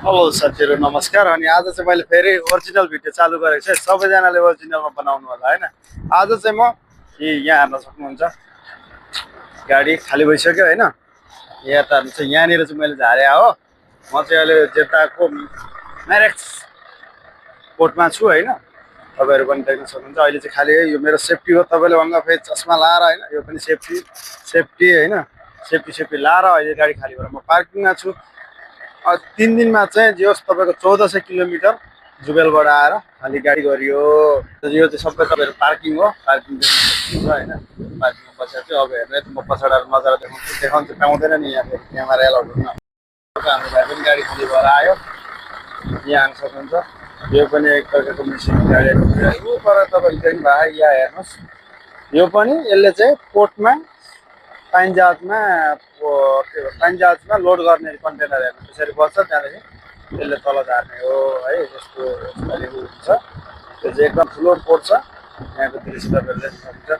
Hello साथीहरू नमस्कार। अनि आज चाहिँ मैले फेरि ओरिजिनल भिडियो चालु गरेको छु। सबैजनाले ओरिजिनलमा बनाउनु होला हैन। आज चाहिँ म यहाँ हेर्न सक्नुहुन्छ गाडी खाली भइसक्यो हैन। यहाँ त चाहिँ यहाँनिर चाहिँ मैले झारे हो। म चाहिँ अहिले जेटाको म्यारेक्स पोर्टमा छु हैन। तपाईहरु पनि देख्न सक्नुहुन्छ। अहिले चाहिँ खाली यो मेरो सेफ्टी हो। तपाईले भन्दा फेरि चस्मा लाएर हैन, यो पनि सेफ्टी हैन। सेफ्टी लाएर अहिले गाडी खाली भएर म पार्किङमा छु। 3 दिनमा चाहिँ जे होस् तपाईको 1400 किलोमिटर जुबेलबाट आएर खाली गाडी गरियो। यो चाहिँ सबै तपाईहरु पार्किङ हो। पार्किङ देख्नु हैन। पार्किङ पछि चाहिँ अब हेर्नु त म पछाडा नजारा देखाउन पाउँदैन नि। यहाँ फेरि क्यामेरा एलाउड हुन्न। हाम्रो भाइ पनि गाडी खाली भएर आयो। यहाँ आउन सक्नुहुन्छ। यो पनि एक प्रकारको मिसिन गाडी हो। पर तपाईले देख्नु भयो यहाँ हेर्नुस्। यो पनि यसले चाहिँ पोर्टमा पाइनजहाजमा लोड गर्ने कन्टेनर हेर्नु त्यसरी बस्छ। त्यहाँदेखि यसले तल झार्ने हो है। यस्तो खाली हुन्छ। त्यो चाहिँ एकदम ठुलो पोर्ट छ। यहाँको दृश्य तपाईहरुले देख्न सक्नुहुन्छ।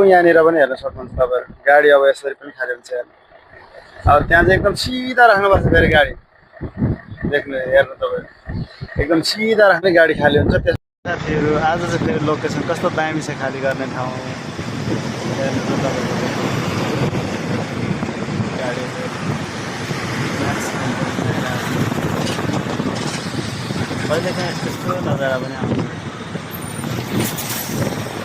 यहाँनिर पनि हेर्न सक्नुहुन्छ तपाईहरु। गाडी अब यसरी पनि खाली हुन्छ हेर्नु। अब त्यहाँ चाहिँ एकदम सिधा राख्नुपर्छ फेरि गाडी। हेर्नु तपाईहरु एकदम सिधा राख्ने गाडी खाली हुन्छ। साथीहरु आज चाहिँ फेरि लोकेसन कस्तो दामी छ खाली गर्ने ठाउँ हेर्नु त तपाईहरु। कहिलेकाहीँ त्यस्तो नजारा पनि आउँछ।